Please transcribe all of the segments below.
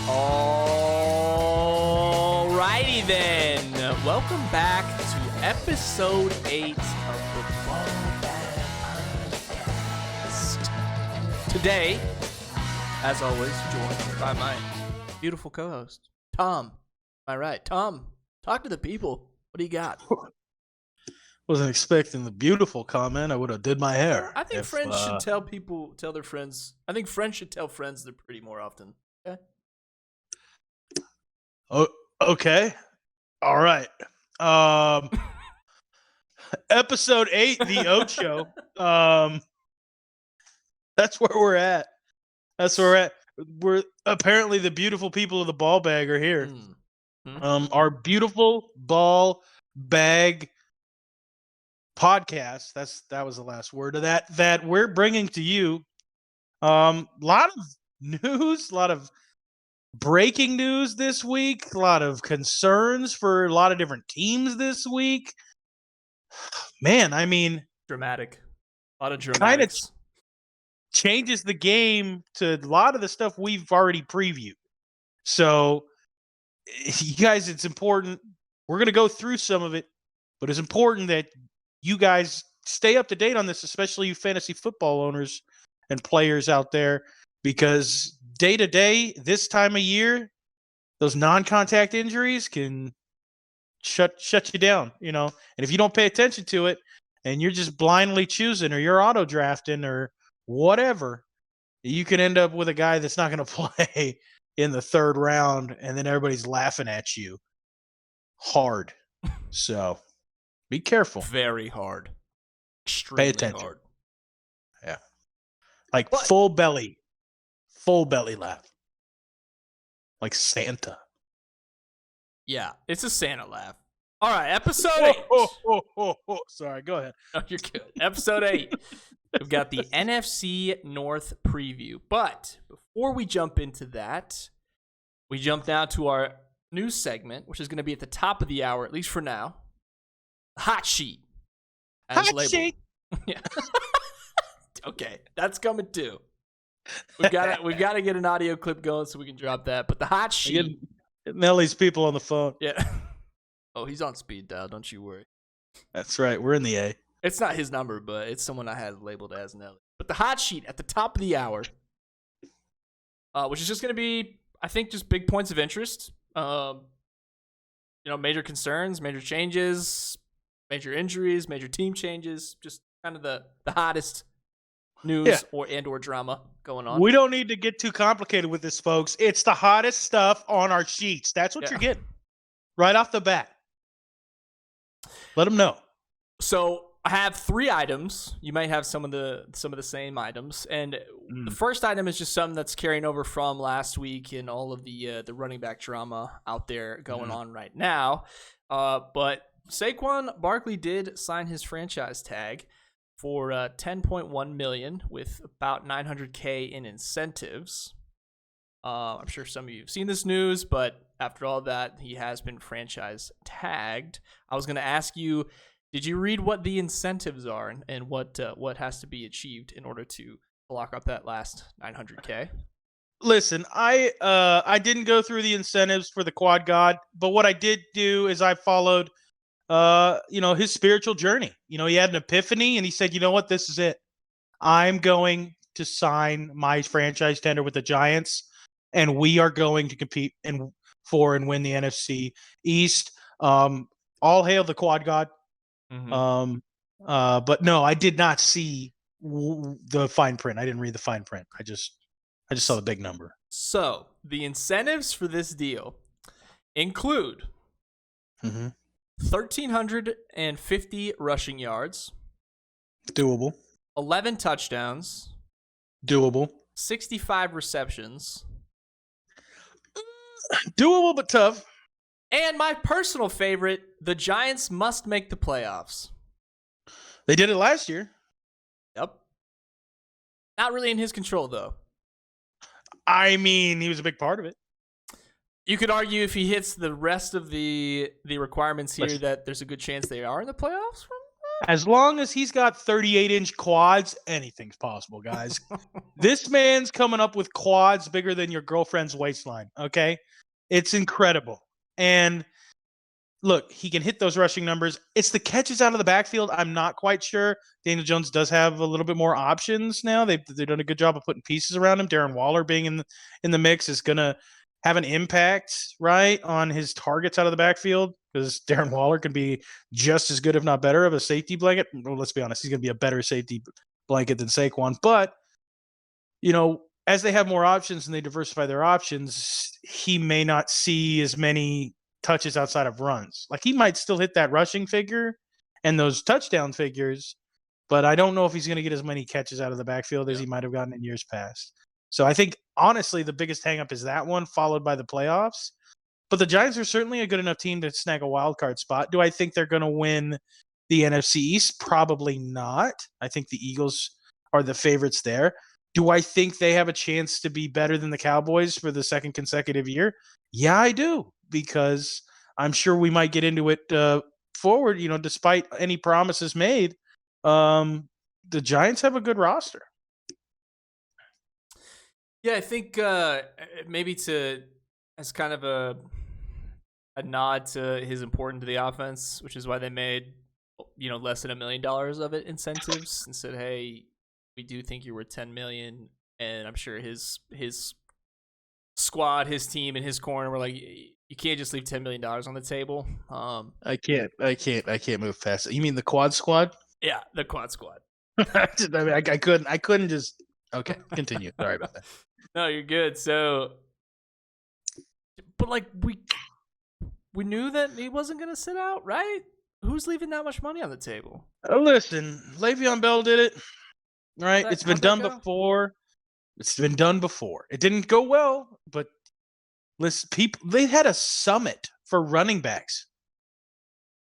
Alrighty then. Welcome back to episode 8 of the BALLBAG Podcast. Today, as always, joined by my beautiful co-host, Tom. Am I right? Tom, talk to the people. What do you got? Wasn't expecting the beautiful comment. I would have did my hair. I think friends should tell their friends. I think friends should tell friends they're pretty more often. Okay? Oh, okay. All right. Episode 8, the Ocho. That's where we're at. We're apparently the beautiful people of the BALLBAG are here. Our beautiful BALLBAG podcast. That was the last word of that we're bringing to you. Lot of news, a lot of breaking news this week, a lot of concerns for a lot of different teams this week. Man, I mean, dramatic. A lot of dramatics. Kind of changes the game to a lot of the stuff we've already previewed. So, you guys, it's important. We're going to go through some of it, but it's important that you guys stay up to date on this, especially you fantasy football owners and players out there, because day to day, this time of year, those non-contact injuries can shut you down, you know. And if you don't pay attention to it and you're just blindly choosing or you're auto drafting or whatever, you can end up with a guy that's not going to play in the third round and then everybody's laughing at you hard. So be careful. Very hard. Extremely pay attention. Hard. Yeah. Like what? Full belly laugh. Like Santa. Yeah, it's a Santa laugh. All right, episode 8. Sorry, go ahead. No, you're good. Episode 8. We've got the NFC North preview. But before we jump into that, we jump now to our news segment, which is going to be at the top of the hour, at least for now. Hot sheet. Hot sheet. Yeah. Okay, that's coming too. We've got to get an audio clip going so we can drop that. But the hot sheet. Get Nelly's people on the phone. Yeah. Oh, he's on speed dial. Don't you worry. That's right. We're in the A. It's not his number, but it's someone I had labeled as Nelly. But the hot sheet at the top of the hour, which is just going to be, I think, just big points of interest. Major concerns, major changes, major injuries, major team changes, just kind of the hottest news or drama going on. We don't need to get too complicated with this, folks. It's the hottest stuff on our sheets. That's what you're getting right off the bat. Let them know. So I have 3 items. You might have some of the same items, and the first item is just something that's carrying over from last week and all of the running back drama out there going on right now. But Saquon Barkley did sign his franchise tag for $10.1 million with about $900K in incentives. I'm sure some of you have seen this news, but after all that, he has been franchise tagged. I was going to ask you, did you read what the incentives are and what has to be achieved in order to lock up that last $900K? Listen, I didn't go through the incentives for the Quad God, but what I did do is I followed his spiritual journey. He had an epiphany and he said, you know what, this is it. I'm going to sign my franchise tender with the Giants, and we are going to compete and win the NFC East. All hail the Quad God. Mm-hmm. But no, I did not see the fine print. I didn't read the fine print. I just saw the big number. So the incentives for this deal include 1,350 rushing yards. Doable. 11 touchdowns. Doable. 65 receptions. Doable, but tough. And my personal favorite, the Giants must make the playoffs. They did it last year. Yep. Not really in his control, though. I mean, he was a big part of it. You could argue if he hits the rest of the requirements here that there's a good chance they are in the playoffs. As long as he's got 38-inch quads, anything's possible, guys. This man's coming up with quads bigger than your girlfriend's waistline, okay? It's incredible. And look, he can hit those rushing numbers. It's the catches out of the backfield. I'm not quite sure. Daniel Jones does have a little bit more options now. They've done a good job of putting pieces around him. Darren Waller being in the mix is going to have an impact, right, on his targets out of the backfield, because Darren Waller can be just as good, if not better, of a safety blanket. Well, let's be honest, he's going to be a better safety blanket than Saquon. But, as they have more options and they diversify their options, he may not see as many touches outside of runs. Like, he might still hit that rushing figure and those touchdown figures, but I don't know if he's going to get as many catches out of the backfield as he might have gotten in years past. So I think, honestly, the biggest hangup is that one, followed by the playoffs. But the Giants are certainly a good enough team to snag a wild card spot. Do I think they're going to win the NFC East? Probably not. I think the Eagles are the favorites there. Do I think they have a chance to be better than the Cowboys for the second consecutive year? Yeah, I do, because I'm sure we might get into it forward, despite any promises made. The Giants have a good roster. Yeah, I think maybe as kind of a nod to his importance to the offense, which is why they made less than $1 million of it incentives and said, hey, we do think you're worth $10 million, and I'm sure his squad, his team, and his corner were like, you can't just leave $10 million on the table. I can't move fast. You mean the quad squad? Yeah, the quad squad. I couldn't just. Okay, continue. Sorry about that. No, you're good. So, but we knew that he wasn't going to sit out, right? Who's leaving that much money on the table? Listen, Le'Veon Bell did it, right? It's been done before. It's been done before. It didn't go well, but listen, they had a summit for running backs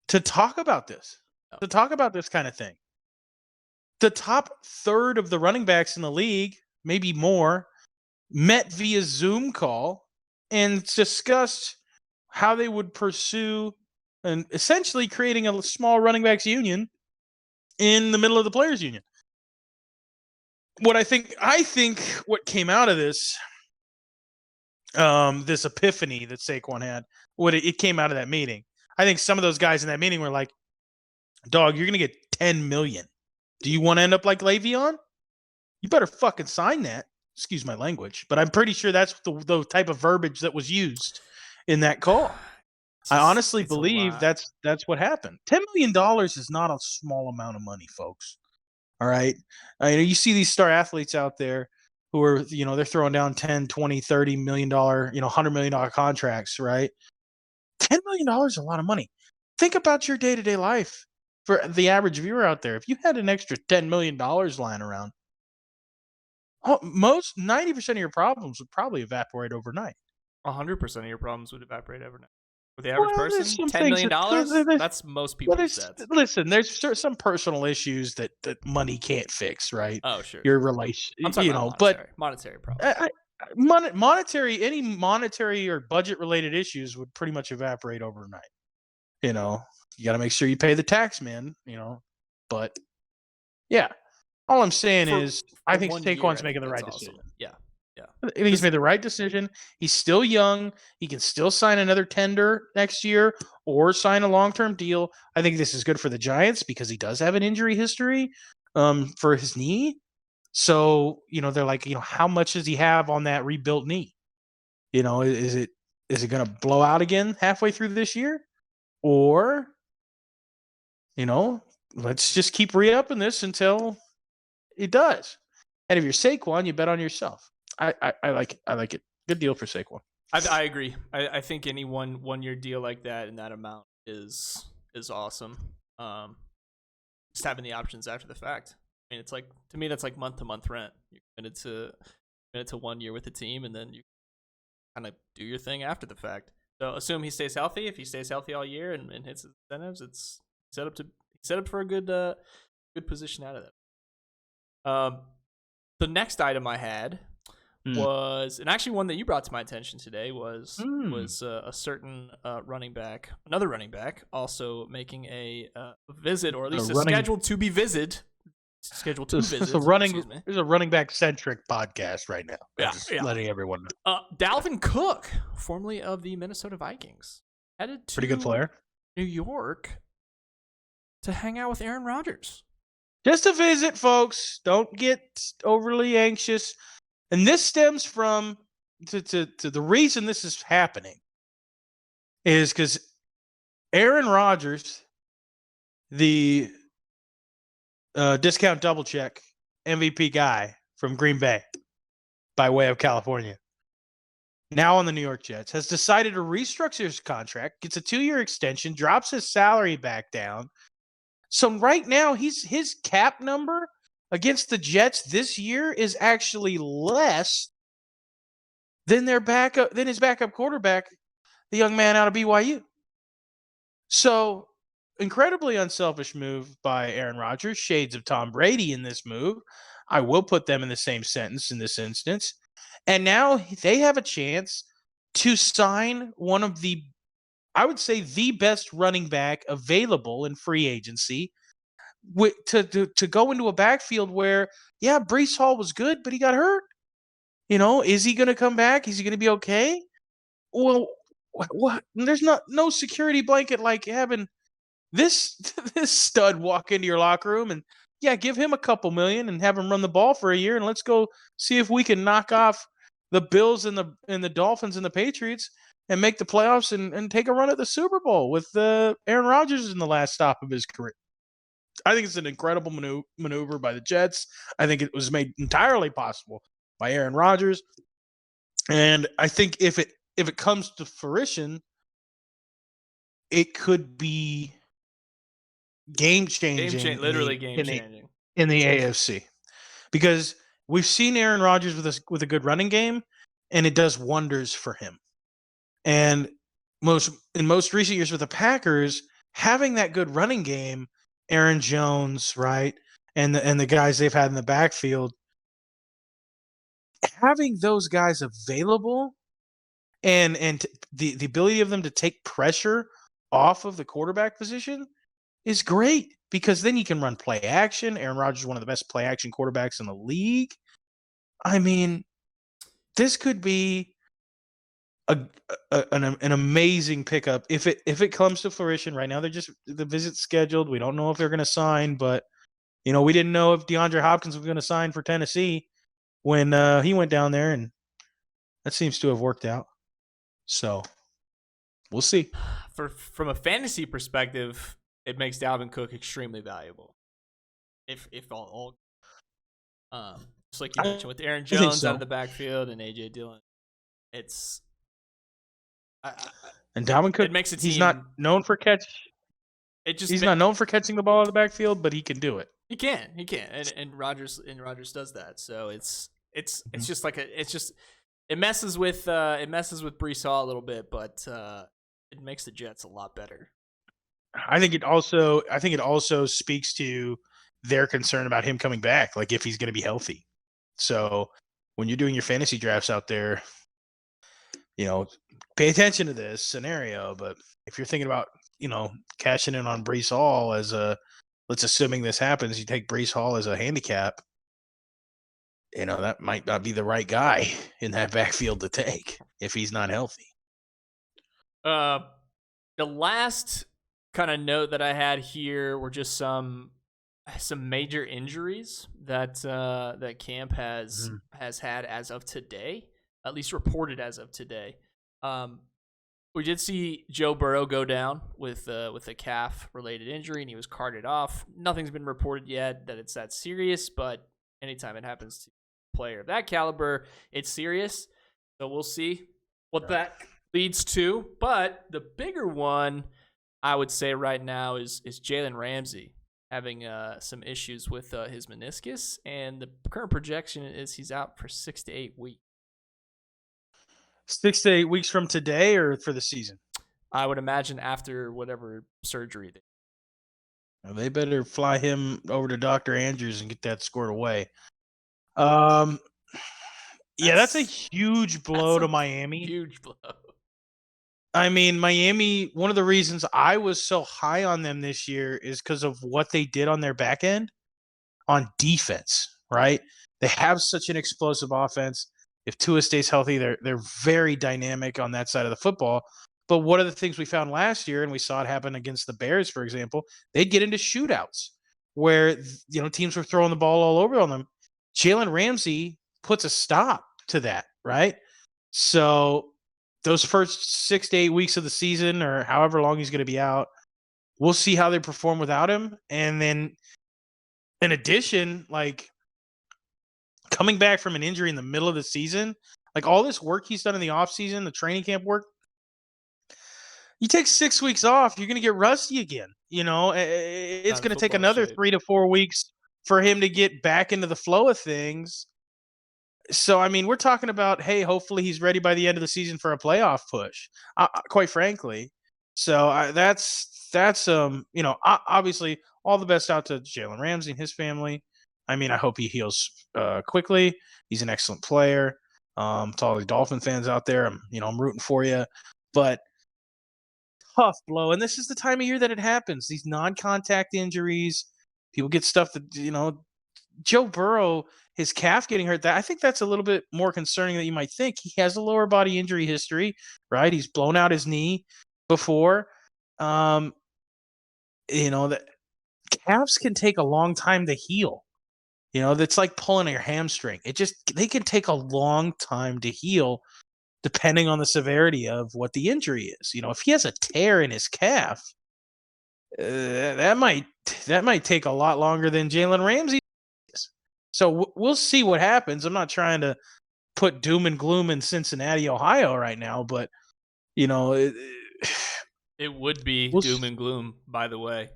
to talk about this, kind of thing. The top third of the running backs in the league, maybe more, met via Zoom call and discussed how they would pursue and essentially creating a small running backs union in the middle of the players union. I think what came out of this, this epiphany that Saquon had, it came out of that meeting. I think some of those guys in that meeting were like, dog, you're going to get $10 million. Do you want to end up like Le'Veon? You better fucking sign that. Excuse my language, but I'm pretty sure that's the type of verbiage that was used in that call. I honestly believe that's what happened. $10 million is not a small amount of money, folks. All right. You see these star athletes out there who are, they're throwing down 10, 20, $30 million, $100 million contracts, right? $10 million is a lot of money. Think about your day-to-day life for the average viewer out there. If you had an extra $10 million lying around, 90% of your problems would probably evaporate overnight. 100% of your problems would evaporate overnight. For the average person, $10 million, that's most people's sets. Listen, there's some personal issues that money can't fix, right? Oh, sure. Your relation, I'm talking about monetary problems. Any monetary or budget-related issues would pretty much evaporate overnight. You got to make sure you pay the tax, man, But, yeah. All I'm saying is I think Saquon's making the right decision. Yeah. I think he's made the right decision. He's still young. He can still sign another tender next year or sign a long-term deal. I think this is good for the Giants because he does have an injury history for his knee. So, they're like, how much does he have on that rebuilt knee? Is it going to blow out again halfway through this year? Or, let's just keep re-upping this until it does. And if you're Saquon, you bet on yourself. I like it. Good deal for Saquon. I agree. I think any one-year deal like that and that amount is awesome. Just having the options after the fact. I mean, it's like, to me, that's like month-to-month rent. You're committed to 1 year with the team, and then you kind of do your thing after the fact. So assume he stays healthy. If he stays healthy all year and hits his incentives, it's set up for a good position out of that. The next item I had was, and actually one that you brought to my attention today was a certain another running back, also making a visit, or at least scheduled to visit. There's a running back centric podcast right now. Letting everyone know. Dalvin Cook, formerly of the Minnesota Vikings, headed to pretty good player, New York, to hang out with Aaron Rodgers. Just a visit, folks. Don't get overly anxious. And this stems from to the reason this is happening is because Aaron Rodgers, the discount double check MVP guy from Green Bay by way of California, now on the New York Jets, has decided to restructure his contract, gets a 2-year extension, drops his salary back down. So right now, his cap number against the Jets this year is actually less than his backup quarterback, the young man out of BYU. So, incredibly unselfish move by Aaron Rodgers. Shades of Tom Brady in this move. I will put them in the same sentence in this instance. And now they have a chance to sign one of the, I would say, the best running back available in free agency to go into a backfield where, yeah, Breece Hall was good, but he got hurt. Is he going to come back? Is he going to be okay? Well, what? There's no security blanket like having this stud walk into your locker room and, yeah, give him a couple million and have him run the ball for a year, and let's go see if we can knock off the Bills and the Dolphins and the Patriots and make the playoffs and take a run at the Super Bowl with Aaron Rodgers in the last stop of his career. I think it's an incredible maneuver by the Jets. I think it was made entirely possible by Aaron Rodgers. And I think if it comes to fruition, it could be game-changing. Literally game-changing. In the AFC. Because we've seen Aaron Rodgers with a good running game, and it does wonders for him. And in most recent years with the Packers, having that good running game, Aaron Jones, right, and the guys they've had in the backfield, having those guys available and the ability of them to take pressure off of the quarterback position is great, because then you can run play action. Aaron Rodgers is one of the best play action quarterbacks in the league. I mean, this could be an amazing pickup if it comes to fruition. Right now, the visit's scheduled. We don't know if they're going to sign, but we didn't know if DeAndre Hopkins was going to sign for Tennessee when he went down there, and that seems to have worked out. So we'll see. From a fantasy perspective, it makes Dalvin Cook extremely valuable. If all just like you mentioned with Aaron Jones out of the backfield and AJ Dillon, it's and Dalvin Cook, it makes a team. He's not known for catch. He's not known for catching the ball out of the backfield, but he can do it. He can, and Rodgers does that. So it's just like it messes with Breece Hall a little bit, but it makes the Jets a lot better. I think it also speaks to their concern about him coming back, like if he's going to be healthy. So when you're doing your fantasy drafts out there, pay attention to this scenario. But if you're thinking about, cashing in on Breece Hall let's assuming this happens, you take Breece Hall as a handicap, that might not be the right guy in that backfield to take if he's not healthy. The last kind of note that I had here were just some major injuries that camp has had as of today, at least reported as of today. We did see Joe Burrow go down with a calf related injury, and he was carted off. Nothing's been reported yet that it's that serious, but anytime it happens to a player of that caliber, it's serious. So we'll see what that leads to. But the bigger one, I would say right now, is Jalen Ramsey having some issues with his meniscus, and the current projection is he's out for 6 to 8 weeks. 6 to 8 weeks from today, or for the season? I would imagine after whatever surgery. They better fly him over to Dr. Andrews and get that squared away. Yeah, that's a huge blow to Miami. Huge blow. I mean, Miami, one of the reasons I was so high on them this year is because of what they did on their back end on defense, right? They have such an explosive offense. If Tua stays healthy, they're very dynamic on that side of the football. But one of the things we found last year, and we saw it happen against the Bears, for example, they'd get into shootouts where teams were throwing the ball all over on them. Jalen Ramsey puts a stop to that, right? So those first 6 to 8 weeks of the season, or however long he's going to be out, we'll see how they perform without him. And then in addition, like coming back from an injury in the middle of the season, like all this work he's done in the offseason, the training camp work, you take 6 weeks off, you're going to get rusty again. It's going to take another 3 to 4 weeks for him to get back into the flow of things. So, I mean, we're talking about, hey, hopefully he's ready by the end of the season for a playoff push, quite frankly. So that's obviously all the best out to Jalen Ramsey and his family. I mean, I hope he heals quickly. He's an excellent player. To all the Dolphin fans out there, I'm rooting for you. But tough blow, and this is the time of year that it happens. These non-contact injuries, people get stuff that Joe Burrow, his calf getting hurt. I think that's a little bit more concerning than you might think. He has a lower body injury history, right? He's blown out his knee before. That calves can take a long time to heal. That's like pulling your hamstring. They can take a long time to heal depending on the severity of what the injury is. If he has a tear in his calf, that might take a lot longer than Jalen Ramsey is. So we'll see what happens. I'm not trying to put doom and gloom in Cincinnati, Ohio right now, but it would be doom and gloom, by the way.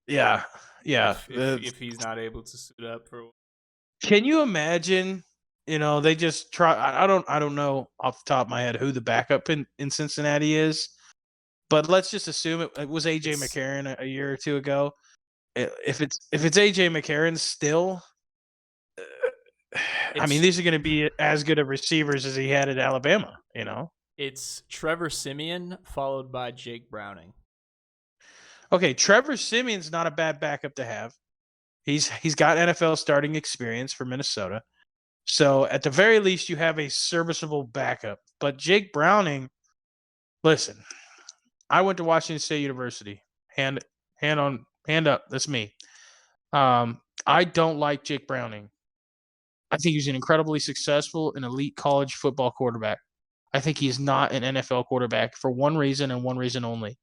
Yeah. If he's not able to suit up for. Can you imagine? They just try. I don't know off the top of my head who the backup in Cincinnati is, but let's just assume it was AJ McCarron a year or two ago. If it's AJ McCarron still, I mean, these are going to be as good of receivers as he had at Alabama. It's Trevor Siemian followed by Jake Browning. Okay, Trevor Siemian's not a bad backup to have. He's got NFL starting experience for Minnesota. So at the very least, you have a serviceable backup. But Jake Browning, listen, I went to Washington State University. Hand up. That's me. I don't like Jake Browning. I think he's an incredibly successful and elite college football quarterback. I think he's not an NFL quarterback for one reason and one reason only.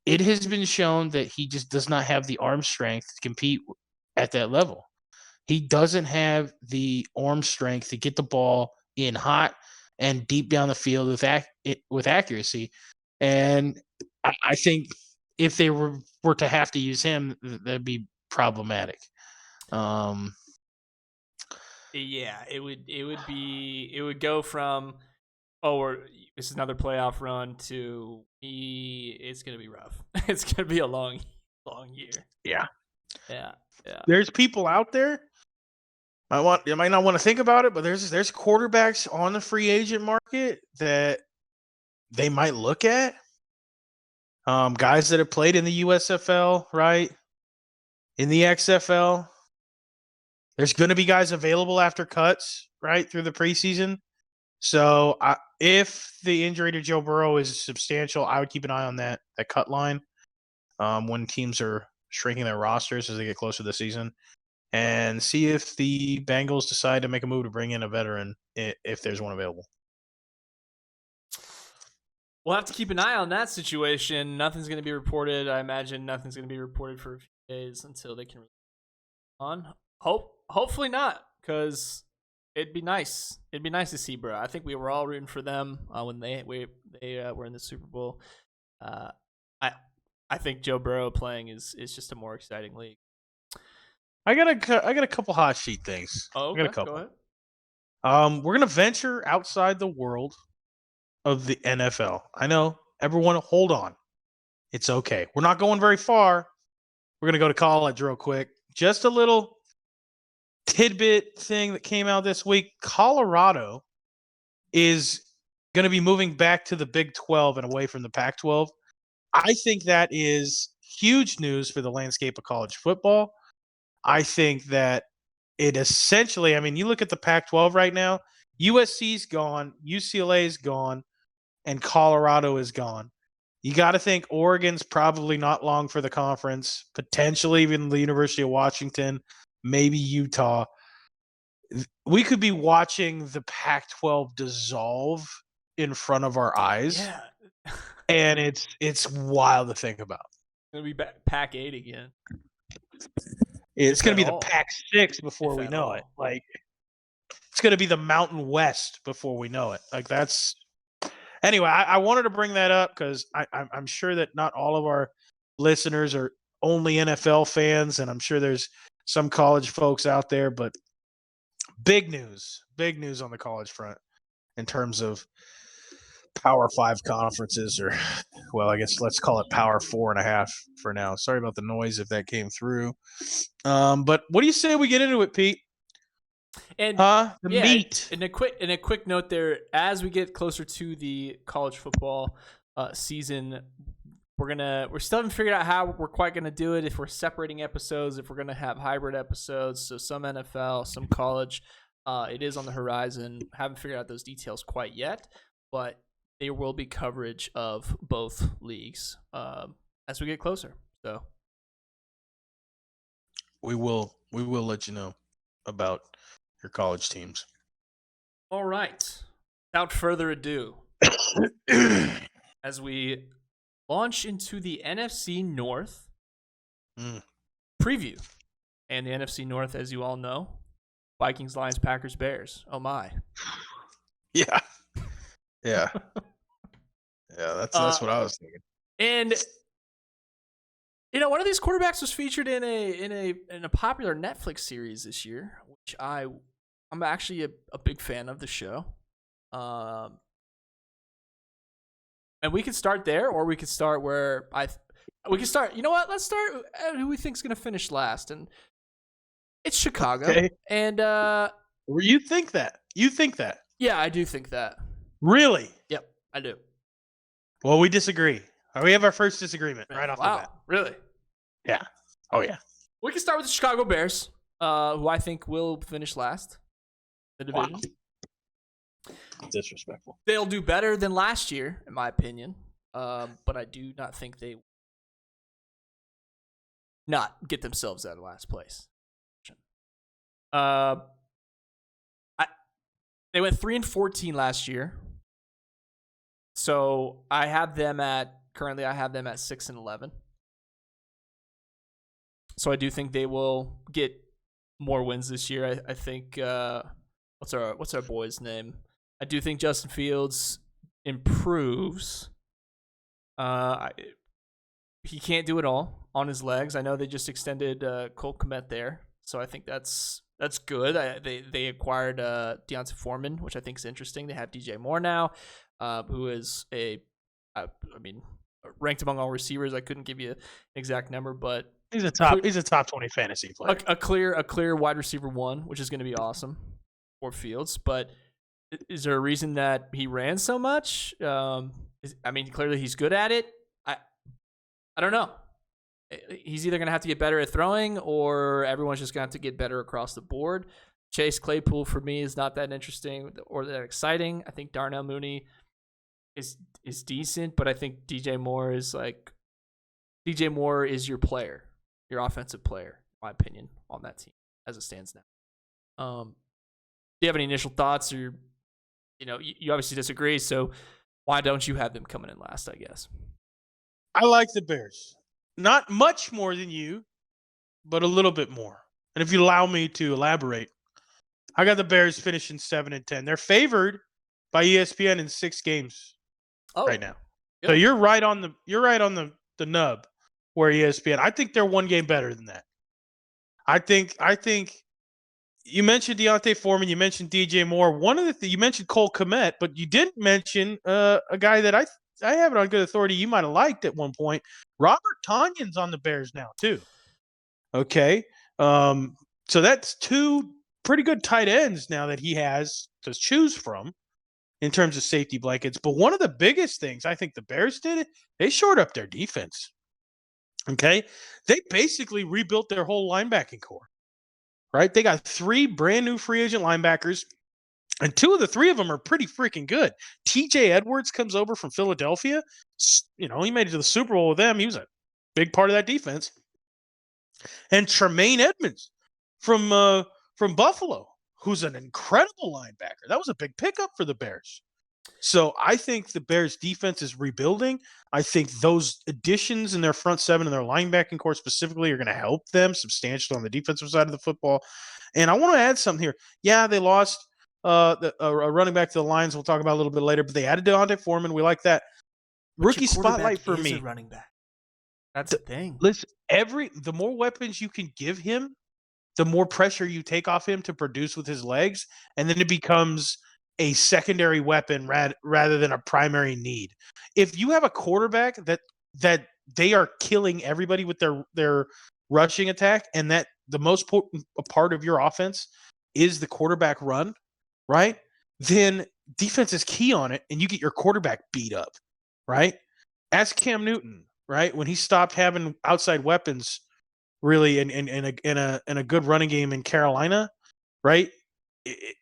It has been shown that he just does not have the arm strength to compete at that level. He doesn't have the arm strength to get the ball in hot and deep down the field with accuracy. And I think if they were to have to use him, that'd be problematic. Yeah, it would go from this is another playoff run to it's gonna be rough. It's gonna be a long year. Yeah. There's people out there. You might not want to think about it, but there's quarterbacks on the free agent market that they might look at. Guys that have played in the USFL, right? In the XFL. There's going to be guys available after cuts, right, through the preseason. So if the injury to Joe Burrow is substantial, I would keep an eye on that cut line when teams are shrinking their rosters as they get closer to the season, and see if the Bengals decide to make a move to bring in a veteran if there's one available. We'll have to keep an eye on that situation. Nothing's going to be reported. I imagine nothing's going to be reported for a few days until they can on. Hopefully not, because it'd be nice. It'd be nice to see, bro. I think we were all rooting for them when they were in the Super Bowl. I think Joe Burrow playing is just a more exciting league. I got a couple hot sheet things. Oh, okay. I got a couple. Go ahead. We're gonna venture outside the world of the NFL. I know everyone, hold on. It's okay. We're not going very far. We're gonna go to college real quick. Just a little tidbit thing that came out this week. Colorado is going to be moving back to the Big 12 and away from the Pac-12. I think that is huge news for the landscape of college football. I think that it essentially, I mean, you look at the Pac-12 right now, USC's gone, UCLA's gone, and Colorado is gone. You got to think Oregon's probably not long for the conference, potentially even the University of Washington, maybe Utah. We could be watching the Pac-12 dissolve in front of our eyes. Yeah. And it's wild to think about. It's going to be back Pac-8 again. It's going to be the Pac-6 before we know it. Like, it's going to be the Mountain West before we know it. Like, that's... Anyway, I wanted to bring that up because I'm sure that not all of our listeners are only NFL fans, and I'm sure there's some college folks out there, but big news on the college front in terms of Power 5 conferences, or, well, I guess let's call it Power 4.5 for now. Sorry about the noise if that came through. But what do you say we get into it, Pete? And meat. And a quick note there, as we get closer to the college football season, we're still haven't figured out how we're quite gonna do it, if we're separating episodes, if we're gonna have hybrid episodes, so some NFL, some college. It is on the horizon. Haven't figured out those details quite yet, but there will be coverage of both leagues as we get closer. So we will let you know about your college teams. All right. Without further ado, as we launch into the NFC North preview, and the NFC North, as you all know, Vikings, Lions, Packers, Bears. Oh my. Yeah. Yeah. Yeah, that's what I was thinking. And one of these quarterbacks was featured in a popular Netflix series this year, which I'm actually a big fan of the show. And we could start there, or we could start where we could start. You know what? Let's start at who we think's going to finish last, and it's Chicago. Okay. And you think that? You think that? Yeah, I do think that. Really? Yep, I do. Well, we disagree. We have our first disagreement right off the bat. Really? Yeah. Oh, yeah. We can start with the Chicago Bears, who I think will finish last in the division. Wow. Disrespectful. They'll do better than last year, in my opinion, but I do not think they not get themselves out of last place. They went 3-14 last year. So I have them at 6-11. So I do think they will get more wins this year. I think what's our boy's name? I do think Justin Fields improves. He can't do it all on his legs. I know they just extended Cole Kmet there, so I think that's good. They acquired Deontay Foreman, which I think is interesting. They have DJ Moore now, who is ranked among all receivers. I couldn't give you an exact number, but he's a top 20 fantasy player. A clear wide receiver one, which is going to be awesome for Fields. But is there a reason that he ran so much? Clearly he's good at it. I don't know. He's either going to have to get better at throwing, or everyone's just going to have to get better across the board. Chase Claypool, for me, is not that interesting or that exciting. I think Darnell Mooney is decent, but I think DJ Moore is your player, your offensive player, in my opinion, on that team as it stands now. Do you have any initial thoughts, or you obviously disagree, so why don't you have them coming in last, I guess? I like the Bears. Not much more than you, but a little bit more. And if you allow me to elaborate, I got the Bears finishing 7-10. They're favored by ESPN in 6 games right now. Yep. So you're right on the nub where ESPN. I think they're one game better than that. I think you mentioned Deontay Foreman, you mentioned DJ Moore. One of the you mentioned Cole Kmet, but you didn't mention a guy that I have it on good authority you might have liked at one point. Robert Tonyan's on the Bears now too. Okay. So that's two pretty good tight ends now that he has to choose from in terms of safety blankets. But one of the biggest things I think the Bears did, they shored up their defense. Okay. They basically rebuilt their whole linebacking core, right? They got 3 brand new free agent linebackers, and 2 of the 3 of them are pretty freaking good. TJ Edwards comes over from Philadelphia. He made it to the Super Bowl with them. He was a big part of that defense. And Tremaine Edmonds from Buffalo, who's an incredible linebacker. That was a big pickup for the Bears. So I think the Bears defense is rebuilding. I think those additions in their front 7 and their linebacking core specifically are going to help them substantially on the defensive side of the football. And I want to add something here. Yeah, they lost a running back to the Lions. We'll talk about a little bit later, but they added Deontay Foreman. We like that. But Rookie spotlight for me. Running back. That's the thing. Listen, the more weapons you can give him, the more pressure you take off him to produce with his legs, and then it becomes a secondary weapon rather than a primary need. If you have a quarterback that they are killing everybody with their rushing attack, and that the most important part of your offense is the quarterback run, right? Then defense is key on it, and you get your quarterback beat up, right? Ask Cam Newton, right? When he stopped having outside weapons, really, in a good running game in Carolina, right?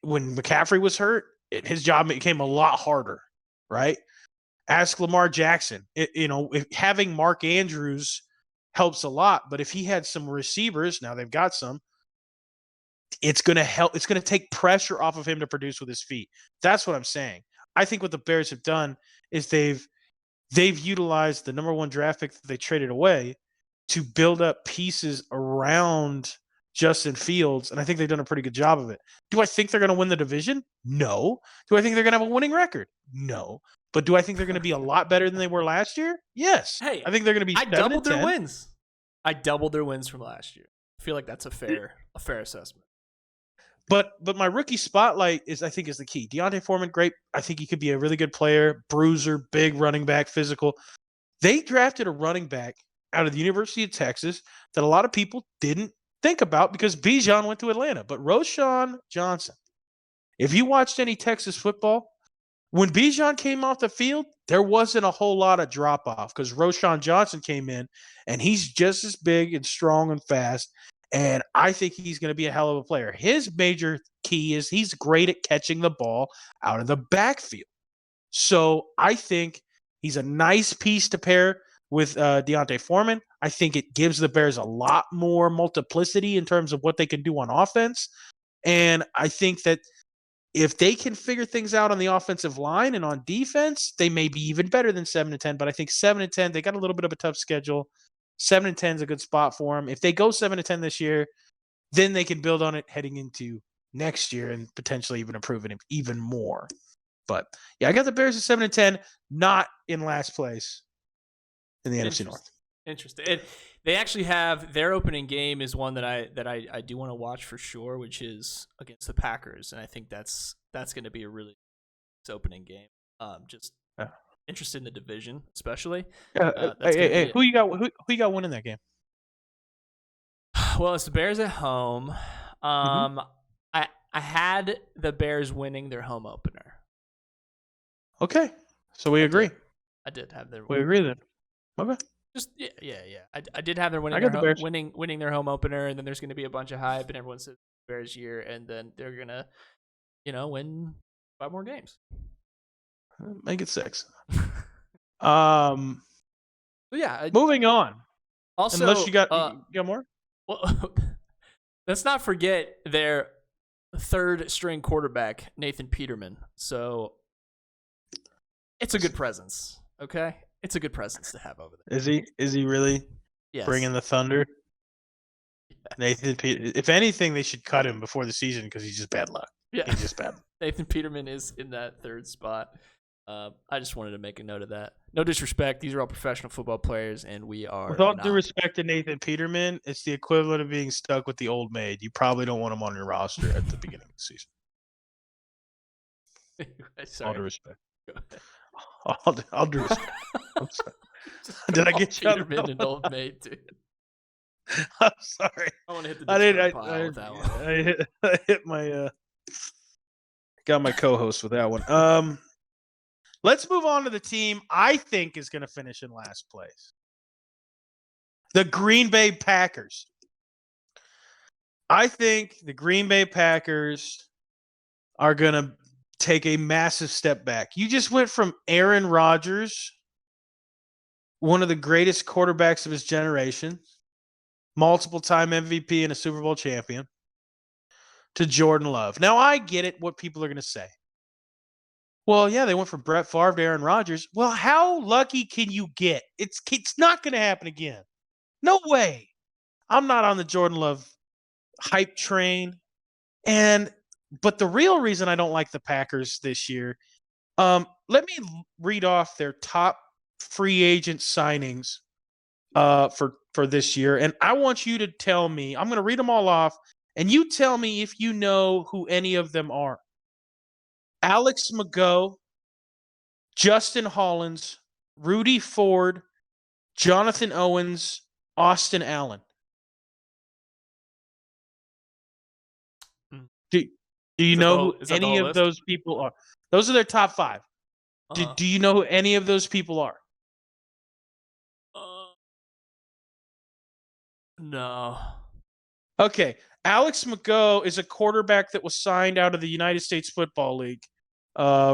When McCaffrey was hurt, his job became a lot harder, right? Ask Lamar Jackson. If having Mark Andrews helps a lot, but if he had some receivers, now they've got some, it's going to help. It's going to take pressure off of him to produce with his feet. That's what I'm saying. I think what the Bears have done is they've utilized the number 1 draft pick that they traded away to build up pieces around Justin Fields, and I think they've done a pretty good job of it. Do I think they're going to win the division? No. Do I think they're going to have a winning record? No. But do I think they're going to be a lot better than they were last year? Yes. Hey, I think they're going to be. I doubled their wins. I doubled their wins from last year. I feel like that's a fair assessment. But my rookie spotlight is the key. Deontay Foreman, great. I think he could be a really good player, bruiser, big running back, physical. They drafted a running back out of the University of Texas that a lot of people didn't think about because Bijan went to Atlanta. But Roschon Johnson, if you watched any Texas football, when Bijan came off the field, there wasn't a whole lot of drop-off because Roschon Johnson came in, and he's just as big and strong and fast, and I think he's going to be a hell of a player. His major key is he's great at catching the ball out of the backfield. So I think he's a nice piece to pair with Deontay Foreman. I think it gives the Bears a lot more multiplicity in terms of what they can do on offense. And I think that if they can figure things out on the offensive line and on defense, they may be even better than 7-10. But I think 7-10, they got a little bit of a tough schedule. 7-10 is a good spot for them. If they go 7-10 this year, then they can build on it heading into next year and potentially even improving it even more. But yeah, I got the Bears at 7-10, not in last place in the NFC North. Interesting. They actually have their opening game is one that I do want to watch for sure, which is against the Packers, and I think that's going to be a really nice opening game. Interested in the division, especially. Hey, who you got? Who you got winning that game? Well, it's the Bears at home. I had the Bears winning their home opener. Okay, so we agree. I did have their. We agree then. Okay. Just yeah. I did have their winning their home opener, and then there's going to be a bunch of hype, and everyone says Bears year, and then they're gonna, win 5 more games. Make it 6. Yeah. Moving on. Also, unless you got more. Well, let's not forget their 3rd string quarterback, Nathan Peterman. So it's a good presence. Okay. It's a good presence to have over there. Is he really bringing the thunder? Yes. Nathan Peterman. If anything, they should cut him before the season because he's just bad luck. Yeah, he's just bad. Nathan Peterman is in that 3rd spot. I just wanted to make a note of that. No disrespect; these are all professional football players, and we are. With all due respect to Nathan Peterman, it's the equivalent of being stuck with the old maid. You probably don't want him on your roster at the beginning of the season. All due respect. I'll do respect. I'm sorry. Did I get you? Peterman an old maid, dude. I'm sorry. I want to hit the I Discord did. pile with that one. I hit my got my co-host with that one. Let's move on to the team I think is going to finish in last place. The Green Bay Packers. I think the Green Bay Packers are going to take a massive step back. You just went from Aaron Rodgers, one of the greatest quarterbacks of his generation, multiple-time MVP and a Super Bowl champion, to Jordan Love. Now, I get it, what people are going to say. Well, yeah, they went from Brett Favre to Aaron Rodgers. Well, how lucky can you get? It's not going to happen again. No way. I'm not on the Jordan Love hype train. But the real reason I don't like the Packers this year, let me read off their top free agent signings for this year. And I want you to tell me, I'm going to read them all off, and you tell me if you know who any of them are. Alex Mago, Justin Hollins, Rudy Ford, Jonathan Owens, Austin Allen. Do you know who any of those people are? Those are their top 5. Do you know who any of those people are? No. Okay. Alex Mago is a quarterback that was signed out of the United States Football League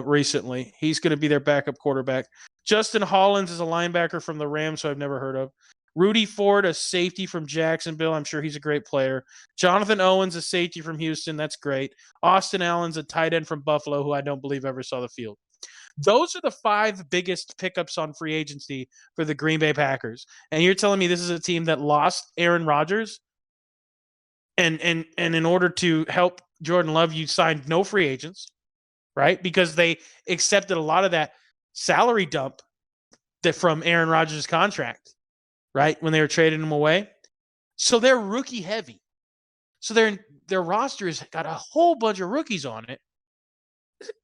recently. He's going to be their backup quarterback. Justin Hollins is a linebacker from the Rams, who I've never heard of. Rudy Ford, a safety from Jacksonville. I'm sure he's a great player. Jonathan Owens, a safety from Houston. That's great. Austin Allen's a tight end from Buffalo, who I don't believe ever saw the field. Those are the 5 biggest pickups on free agency for the Green Bay Packers. And you're telling me this is a team that lost Aaron Rodgers? And in order to help Jordan Love, you signed no free agents, right? Because they accepted a lot of that salary dump from Aaron Rodgers' contract, right? When they were trading him away. So they're rookie heavy. So their roster has got a whole bunch of rookies on it.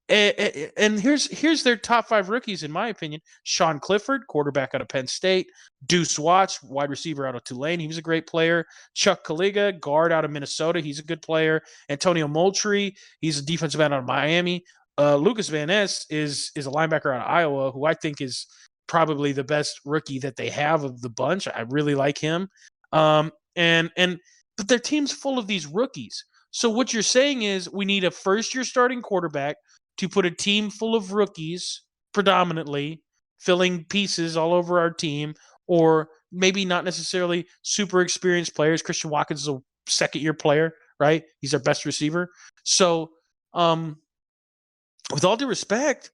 And here's their top 5 rookies, in my opinion. Sean Clifford, quarterback out of Penn State. Deuce Watts, wide receiver out of Tulane. He was a great player. Chuck Kaliga, guard out of Minnesota. He's a good player. Antonio Moultrie, he's a defensive end out of Miami. Lucas Van Ness is a linebacker out of Iowa, who I think is probably the best rookie that they have of the bunch. I really like him. But their team's full of these rookies. So what you're saying is we need a first-year starting quarterback to put a team full of rookies, predominantly, filling pieces all over our team, or maybe not necessarily super experienced players. Christian Watkins is a second-year player, right? He's our best receiver. So, with all due respect,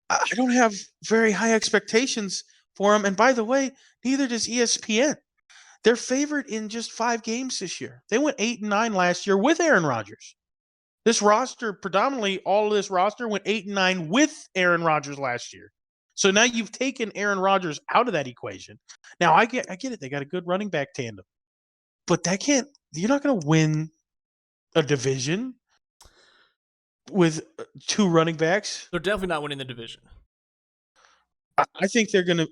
I don't have very high expectations for him. And by the way, neither does ESPN. They're favored in just 5 games this year. They went 8-9 last year with Aaron Rodgers. This roster, predominantly all of this roster, went 8-9 with Aaron Rodgers last year. So now you've taken Aaron Rodgers out of that equation. Now I get it. They got a good running back tandem, but you're not going to win a division with 2 running backs. They're definitely not winning the division. I think they're going to.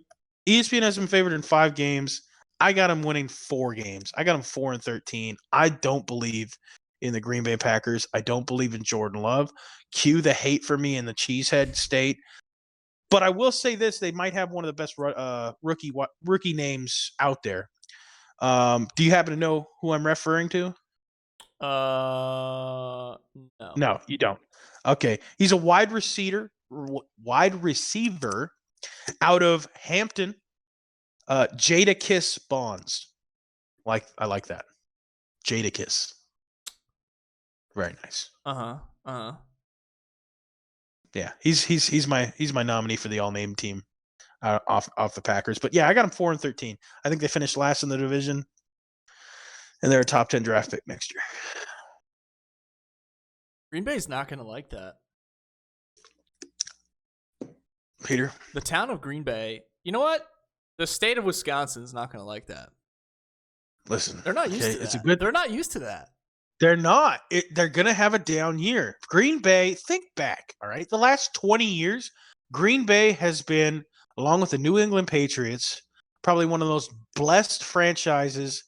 ESPN has them favored in 5 games. I got them winning 4 games. I got them 4-13. I don't believe in the Green Bay Packers. I don't believe in Jordan Love. Cue the hate for me in the Cheesehead State. But I will say this: they might have one of the best rookie names out there. Do you happen to know who I'm referring to? No. No, you don't. Okay, he's a wide receiver out of Hampton. Jadakiss Bonds. I like that. Jadakiss. Very nice. Yeah, he's my nominee for the all-name team off the Packers. But yeah, I got him 4-13. I think they finished last in the division, and they're a top 10 draft pick next year. Green Bay's not going to like that. Peter, the town of Green Bay. You know what? The state of Wisconsin is not going to like that. Listen, they're not used to that. They're not used to that. They're not. They're going to have a down year. Green Bay, think back, all right? The last 20 years, Green Bay has been, along with the New England Patriots, probably one of the most blessed franchises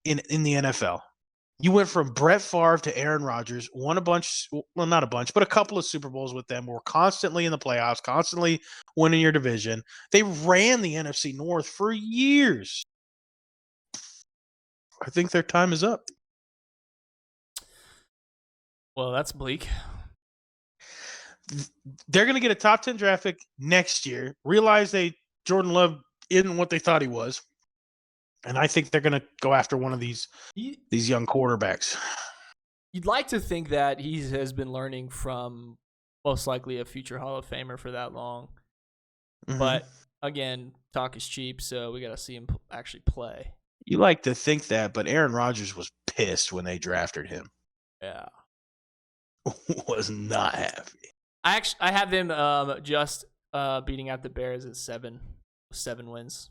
in the NFL. You went from Brett Favre to Aaron Rodgers, won a bunch, well, not a bunch, but a couple of Super Bowls with them, were constantly in the playoffs, constantly winning your division. They ran the NFC North for years. I think their time is up. Well, that's bleak. They're going to get a top 10 draft pick next year, realize Jordan Love isn't what they thought he was. And I think they're going to go after one of these young quarterbacks. You'd like to think that he has been learning from most likely a future Hall of Famer for that long. Mm-hmm. But again, talk is cheap, so we got to see him actually play. You like to think that, but Aaron Rodgers was pissed when they drafted him. Yeah. Was not happy. I have him just beating out the Bears at 7 wins.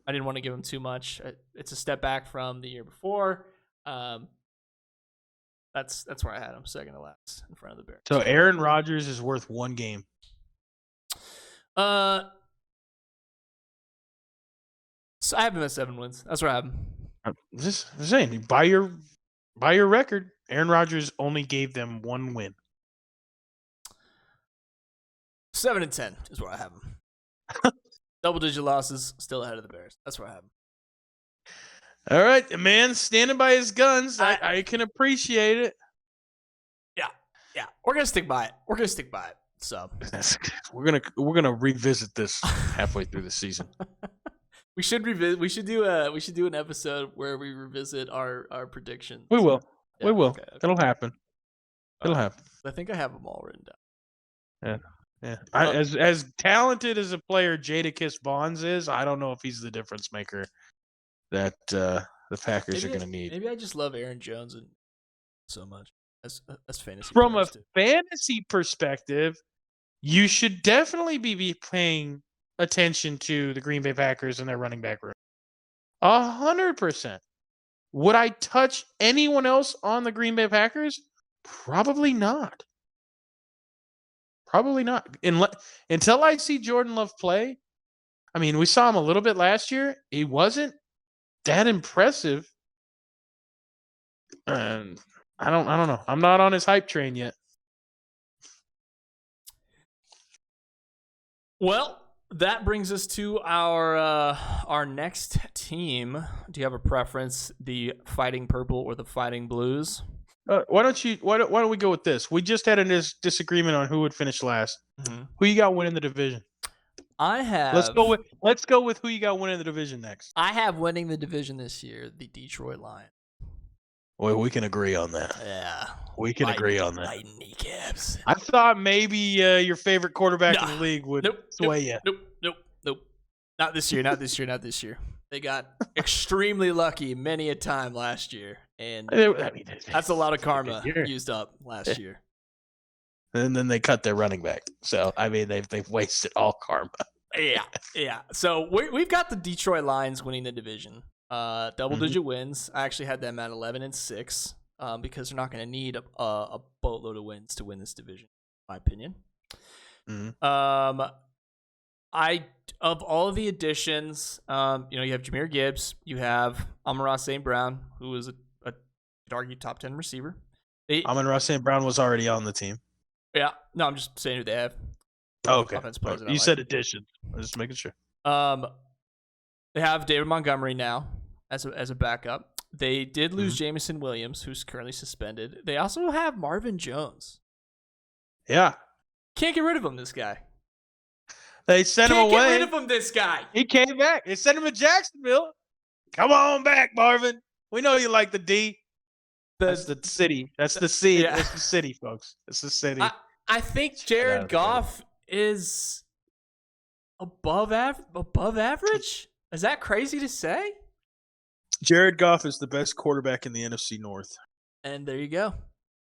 I didn't want to give him too much. It's a step back from the year before. That's where I had him, second to last in front of the Bears. So Aaron Rodgers is worth one game. So I have him at 7 wins. That's where I have him. I'm just saying, by your record, Aaron Rodgers only gave them 1 win. 7-10 is where I have him. Double-digit losses, still ahead of the Bears. That's where I have him. All right, the man standing by his guns. I can appreciate it. Yeah. We're gonna stick by it. So we're gonna revisit this halfway through the season. We should revisit. We should do an episode where we revisit our predictions. We will. Yeah, we will. Okay. It'll happen. It'll happen. I think I have them all written Yeah. down. As talented as a player Jadakiss Bonds is, I don't know if he's the difference maker that the Packers are going to need. Maybe I just love Aaron Jones so much as fantasy. From a fantasy perspective, you should definitely be paying attention to the Green Bay Packers and their running back room. 100%. Would I touch anyone else on the Green Bay Packers? Probably not. Probably not. Until I see Jordan Love play. I mean, we saw him a little bit last year. He wasn't that impressive. And I don't know. I'm not on his hype train yet. Well, that brings us to our next team. Do you have a preference? The Fighting Purple or the Fighting Blues? Why don't we go with this? We just had a disagreement on who would finish last. Mm-hmm. Who you got winning the division? I have. Let's go with who you got winning the division next. I have winning the division this year, the Detroit Lions. Well, we can agree on that. Yeah, we can agree on that. Lighten kneecaps. I thought maybe your favorite quarterback in the league would sway you. Nope. Not this year. They got extremely lucky many a time last year, and that's a lot of karma used up last year. And then they cut their running back. So, I mean, they've wasted all karma. Yeah. So, we've got the Detroit Lions winning the division. Double-digit wins. I actually had them at 11-6 because they're not going to need a boatload of wins to win this division, in my opinion. Mm-hmm. Of all of the additions, you have Jahmyr Gibbs, you have Amon-Ra St. Brown, who is a could argue top 10 receiver. Amon-Ra St. Brown was already on the team. Yeah, no, I'm just saying who they have. Oh, okay. You said addition. I'm just making sure. They have David Montgomery now as a backup. They did lose Jameson Williams, who's currently suspended. They also have Marvin Jones. Yeah. Can't get rid of him, this guy. They sent him away. Can't get rid of him, this guy. He came back. They sent him to Jacksonville. Come on back, Marvin. We know you like the D. That's the city. That's the C. Yeah. That's the city, folks. It's the city. I think Jared Goff is above average. Is that crazy to say? Jared Goff is the best quarterback in the NFC North. And there you go.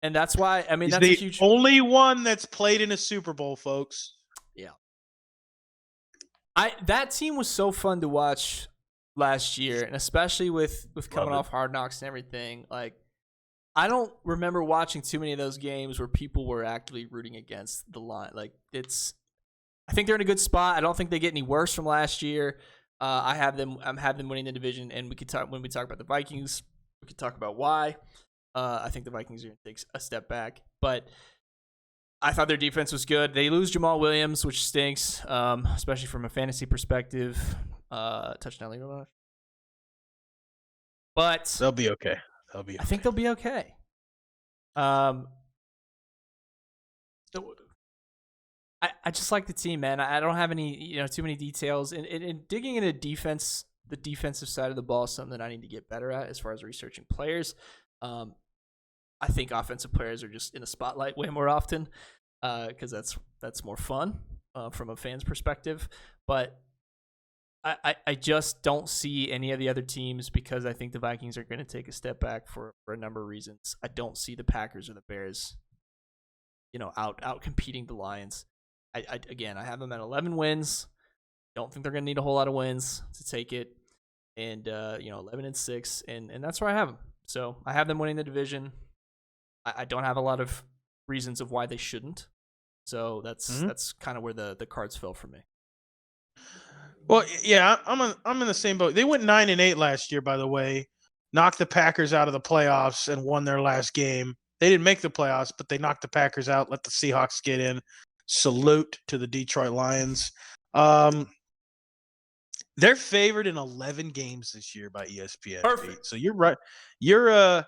And that's why, I mean, he's that's the a huge... only one that's played in a Super Bowl, folks. Yeah. That team was so fun to watch last year, and especially with coming off Hard Knocks and everything. Like, I don't remember watching too many of those games where people were actively rooting against the line. Like, I think they're in a good spot. I don't think they get any worse from last year. I have them. I'm have them winning the division, and we could talk when we talk about the Vikings. We could talk about why. I think the Vikings are going to take a step back, but I thought their defense was good. They lose Jamal Williams, which stinks, especially from a fantasy perspective. Touchdown leader rush, but They'll be okay. I think they'll be okay. So I just like the team, man. I don't have any, too many details. And digging into defense, the defensive side of the ball is something that I need to get better at as far as researching players. I think offensive players are just in the spotlight way more often because that's more fun from a fan's perspective. But I just don't see any of the other teams because I think the Vikings are going to take a step back for a number of reasons. I don't see the Packers or the Bears, out competing the Lions. I have them at 11 wins. Don't think they're going to need a whole lot of wins to take it. And 11-6, and that's where I have them. So I have them winning the division. I don't have a lot of reasons of why they shouldn't. So that's kind of where the cards fell for me. Well, yeah, I'm in the same boat. They went 9-8 last year, by the way. Knocked the Packers out of the playoffs and won their last game. They didn't make the playoffs, but they knocked the Packers out, let the Seahawks get in. Salute to the Detroit Lions. They're favored in 11 games this year by ESPN. Perfect. So you're right. You're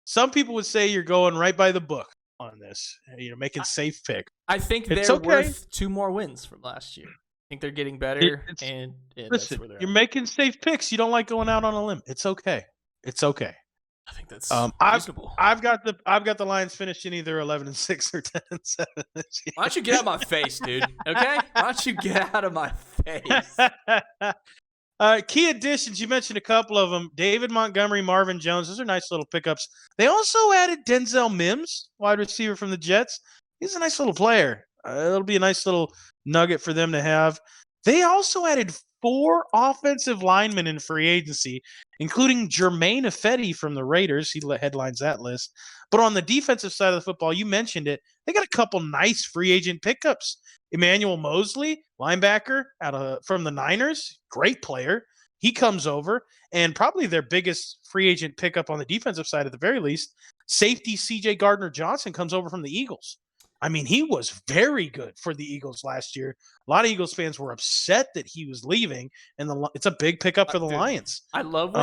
some people would say you're going right by the book on this. You're making safe pick. I think they're worth 2 more wins from last year. I think they're getting better, and listen, that's where they're you're at. making safe picks. You don't like going out on a limb. It's okay. It's okay. I think that's reasonable. I've got the Lions finishing either 11-6 or 10-7 this year. Why don't you get out of my face, dude? Okay, why don't you get out of my face? Key additions. You mentioned a couple of them. David Montgomery, Marvin Jones. Those are nice little pickups. They also added Denzel Mims, wide receiver from the Jets. He's a nice little player. It'll be a nice little nugget for them to have. They also added 4 offensive linemen in free agency, including Jermaine Ifedi from the Raiders. He headlines that list. But on the defensive side of the football, you mentioned it, they got a couple nice free agent pickups. Emmanuel Mosley, linebacker from the Niners, great player. He comes over, and probably their biggest free agent pickup on the defensive side at the very least, safety C.J. Gardner-Johnson comes over from the Eagles. I mean, he was very good for the Eagles last year. A lot of Eagles fans were upset that he was leaving, and it's a big pickup for the Lions. I love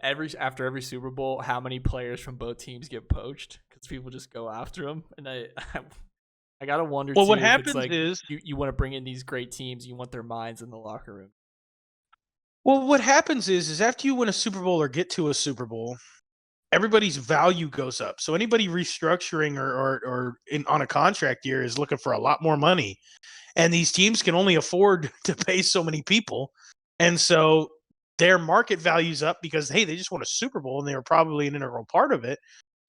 after every Super Bowl how many players from both teams get poached because people just go after them, and I gotta wonder. Well, too, what if happens it's like is you want to bring in these great teams, you want their minds in the locker room. Well, what happens is after you win a Super Bowl or get to a Super Bowl, everybody's value goes up. So anybody restructuring or on a contract year is looking for a lot more money. And these teams can only afford to pay so many people. And so their market value's up because, hey, they just won a Super Bowl and they were probably an integral part of it.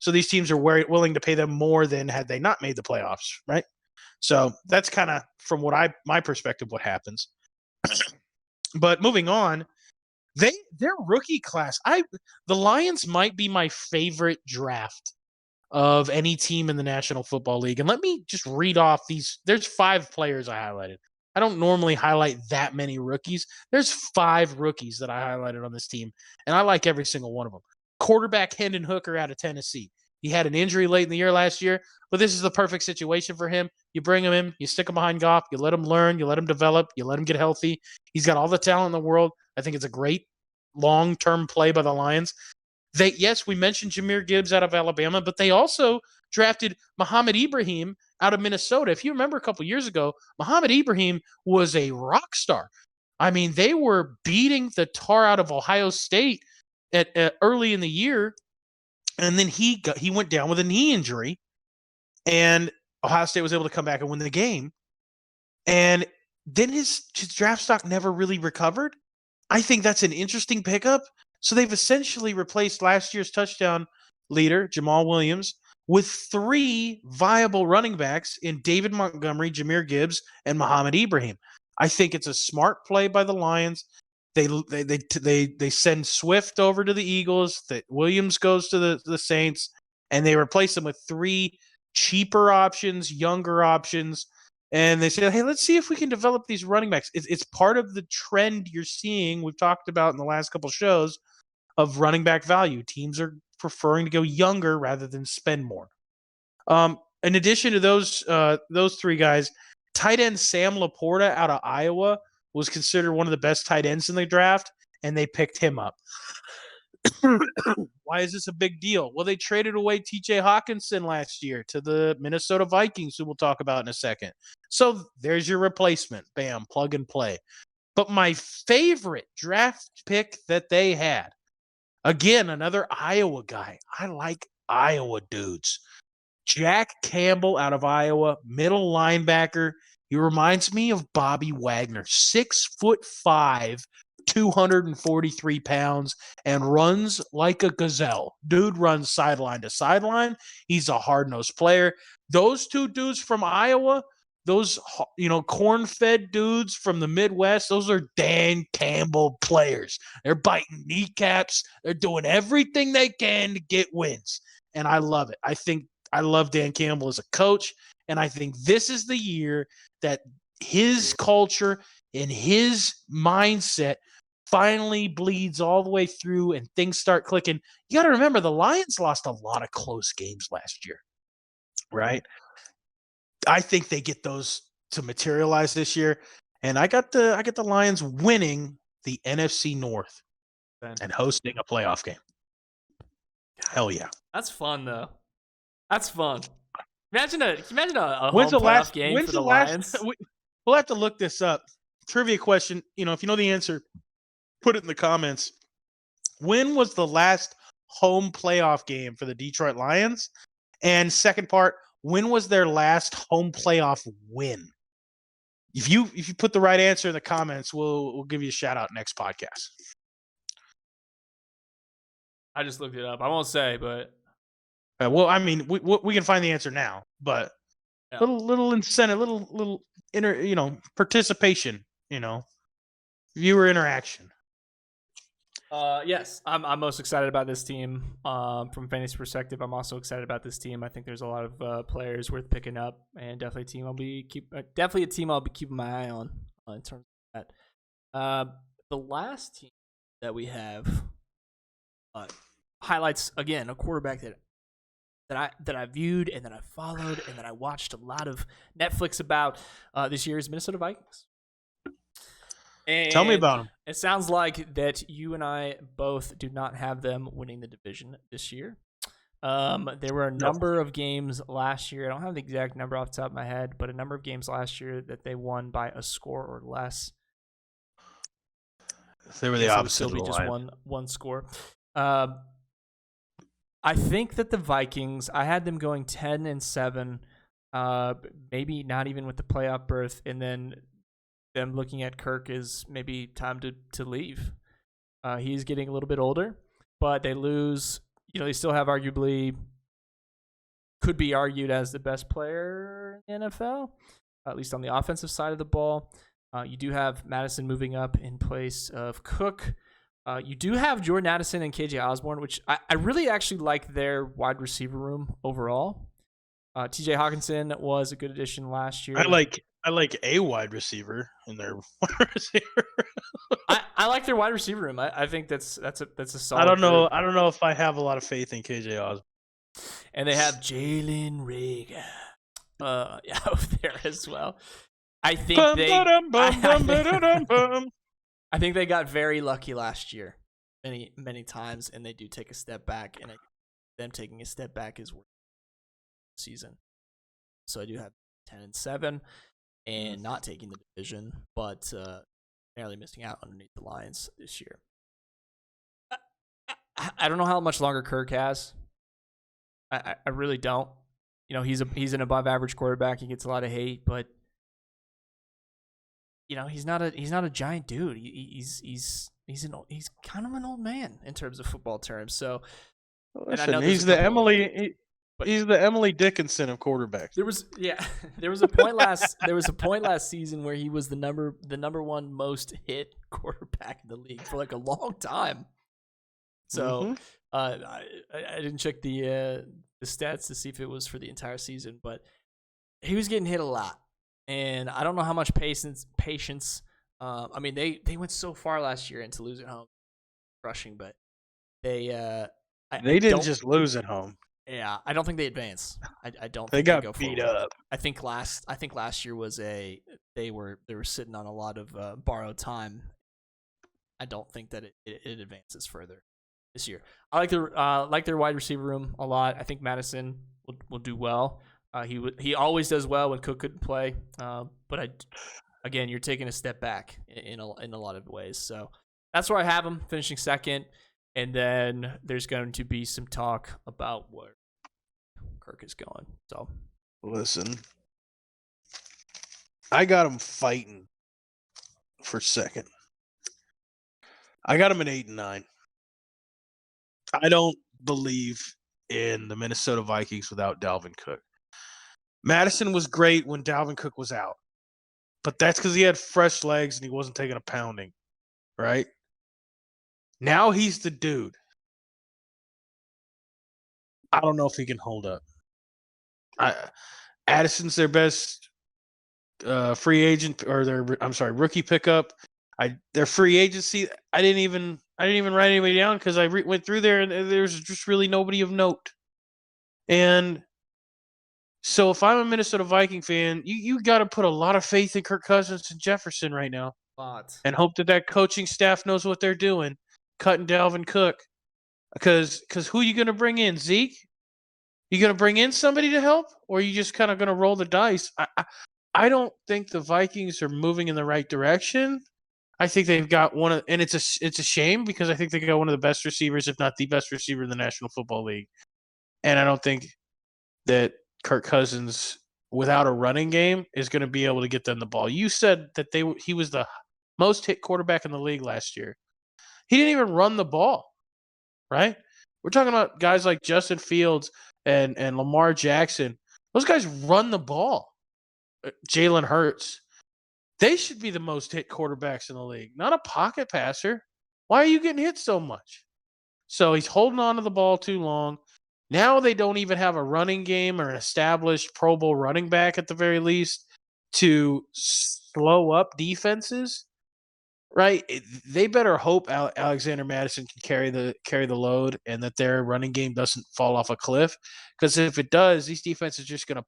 So these teams are willing to pay them more than had they not made the playoffs, right? So that's kind of from my perspective what happens. But moving on, their rookie class, the Lions might be my favorite draft of any team in the National Football League. And let me just read off these. There's 5 players I highlighted. I don't normally highlight that many rookies. There's 5 rookies that I highlighted on this team, and I like every single one of them. Quarterback Hendon Hooker out of Tennessee. He had an injury late in the year last year, but this is the perfect situation for him. You bring him in, you stick him behind Goff, you let him learn, you let him develop, you let him get healthy. He's got all the talent in the world. I think it's a great long-term play by the Lions. We mentioned Jahmyr Gibbs out of Alabama, but they also drafted Muhammad Ibrahim out of Minnesota. If you remember a couple years ago, Muhammad Ibrahim was a rock star. I mean, they were beating the tar out of Ohio State at early in the year, and then he went down with a knee injury, and Ohio State was able to come back and win the game. And then his draft stock never really recovered. I think that's an interesting pickup. So they've essentially replaced last year's touchdown leader, Jamal Williams, with 3 viable running backs in David Montgomery, Jahmyr Gibbs, and Muhammad Ibrahim. I think it's a smart play by the Lions. They send Swift over to the Eagles. That Williams goes to the Saints, and they replace them with 3 cheaper options, younger options. And they said, hey, let's see if we can develop these running backs. It's part of the trend you're seeing. We've talked about in the last couple shows of running back value. Teams are preferring to go younger rather than spend more. In addition to those three guys, tight end Sam Laporta out of Iowa was considered one of the best tight ends in the draft, and they picked him up. Why is this a big deal? Well, they traded away TJ Hawkinson last year to the Minnesota Vikings, who we'll talk about in a second. So there's your replacement. Bam, plug and play. But my favorite draft pick that they had, again, another Iowa guy. I like Iowa dudes. Jack Campbell out of Iowa, middle linebacker. He reminds me of Bobby Wagner, 6'5", 243 pounds, and runs like a gazelle. Dude runs sideline to sideline. He's a hard-nosed player. Those two dudes from Iowa, those corn-fed dudes from the Midwest, those are Dan Campbell players. They're biting kneecaps. They're doing everything they can to get wins, and I love it. I love Dan Campbell as a coach, and I think this is the year that his culture and his mindset finally bleeds all the way through and things start clicking. You got to remember, the Lions lost a lot of close games last year, right? I think they get those to materialize this year, and I got the Lions winning the NFC North and hosting a playoff game. Hell yeah. That's fun, though. That's fun. Imagine a When's home the playoff last game when's for the the last Lions. We'll have to look this up. Trivia question, if you know the answer, put it in the comments. When was the last home playoff game for the Detroit Lions? And second part, when was their last home playoff win? If you put the right answer in the comments, we'll give you a shout out next podcast. I just looked it up. I won't say, but Well, I mean, we can find the answer now, but yeah. little incentive, little participation, viewer interaction. Yes, I'm most excited about this team. From a fantasy perspective, I'm also excited about this team. I think there's a lot of players worth picking up, and definitely a team I'll be keeping my eye on in terms of that. The last team that we have highlights again a quarterback that I viewed and that I followed and that I watched a lot of Netflix about this year's Minnesota Vikings. And tell me about them. It sounds like that you and I both do not have them winning the division this year. There were a number of games last year. I don't have the exact number off the top of my head, but a number of games last year that they won by a score or less. They were the opposite of the just one score. I think that the Vikings, I had them going 10-7, maybe not even with the playoff berth, and then them looking at Kirk is maybe time to leave. He's getting a little bit older, but they lose. They still have could be argued as the best player in the NFL, at least on the offensive side of the ball. You do have Madison moving up in place of Cook. You do have Jordan Addison and KJ Osborne, which I really actually like their wide receiver room overall. TJ Hawkinson was a good addition last year. I like a wide receiver in their wide receiver. I like their wide receiver room. I think that's a solid. I don't know if I have a lot of faith in KJ Osborne. And they have Jalen Reagor over there as well. I think I think they got very lucky last year, many times, and they do take a step back. And them taking a step back is worth the season. So I do have 10-7, and not taking the division, but barely missing out underneath the Lions this year. I don't know how much longer Kirk has. I really don't. He's an above average quarterback. He gets a lot of hate, but he's not a giant dude. He's kind of an old man in terms of football terms. So, listen, he's the Emily Dickinson of quarterbacks. There was a point last season where he was the number one most hit quarterback in the league for like a long time. So I didn't check the stats to see if it was for the entire season, but he was getting hit a lot. and I don't know how much patience. I mean, they went so far last year into losing home, rushing, but they They I didn't don't. just lose at home. Yeah, I don't think they advance. I don't They think they got go beat forward. up. I think last year was they were sitting on a lot of borrowed time. I don't think that it advances further this year. I like their wide receiver room a lot. I think Madison will do well. He always does well when Cook couldn't play. But again, you're taking a step back in a lot of ways. So that's where I have him finishing second. And then there's going to be some talk about where Kirk is going. So Listen, I got him fighting for second. I got him at 8 and 9. I don't believe in the Minnesota Vikings without Dalvin Cook. Madison was great when Dalvin Cook was out, but that's because he had fresh legs and he wasn't taking a pounding, right? Now he's the dude. I don't know if he can hold up. Addison's their best free agent, or rookie pickup. Their free agency. I didn't even write anybody down because I went through there and there's just really nobody of note. And so if I'm a Minnesota Viking fan, you got to put a lot of faith in Kirk Cousins and Jefferson right now, and hope that coaching staff knows what they're doing, cutting Dalvin Cook, because who are you going to bring in? Zeke? You going to bring in somebody to help, or are you just kind of going to roll the dice? I don't think the Vikings are moving in the right direction. I think they've got and it's a shame because I think they got one of the best receivers, if not the best receiver in the National Football League. And I don't think that Kirk Cousins, without a running game, is going to be able to get them the ball. You said that he was the most hit quarterback in the league last year. He didn't even run the ball, right? We're talking about guys like Justin Fields and Lamar Jackson. Those guys run the ball. Jalen Hurts. They should be the most hit quarterbacks in the league, not a pocket passer. Why are you getting hit so much? So he's holding on to the ball too long. Now they don't even have a running game or an established Pro Bowl running back at the very least to slow up defenses, right? They better hope Alexander Madison can carry the load and that their running game doesn't fall off a cliff. Because if it does, these defenses are just going to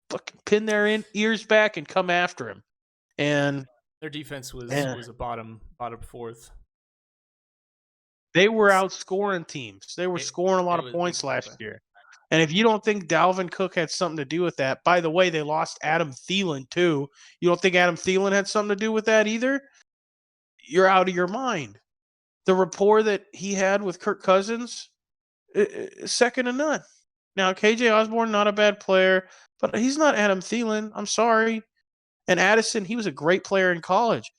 fucking pin their ears back and come after him. And their defense was a bottom fourth. They were outscoring teams. They were scoring a lot of points last year. And if you don't think Dalvin Cook had something to do with that, by the way, they lost Adam Thielen too. You don't think Adam Thielen had something to do with that either? You're out of your mind. The rapport that he had with Kirk Cousins, second to none. Now, KJ Osborne, not a bad player, but he's not Adam Thielen. I'm sorry. And Addison, he was a great player in college.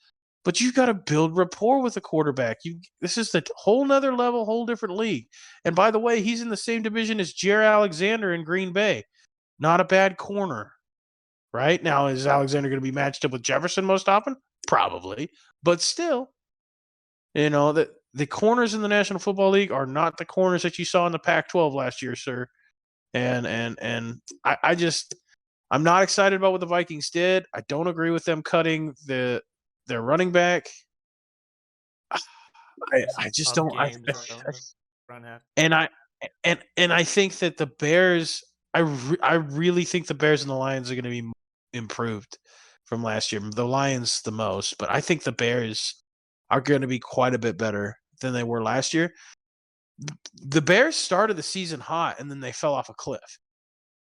But you've got to build rapport with the quarterback. This is the whole nother level, whole different league. And by the way, he's in the same division as Jair Alexander in Green Bay. Not a bad corner, right? Now, is Alexander going to be matched up with Jefferson most often? Probably. But still, that the corners in the National Football League are not the corners that you saw in the Pac-12 last year, sir. And I'm not excited about what the Vikings did. I don't agree with them cutting their running back. I just don't. And I think that the Bears. I really think the Bears and the Lions are going to be improved from last year. The Lions the most, but I think the Bears are going to be quite a bit better than they were last year. The Bears started the season hot and then they fell off a cliff.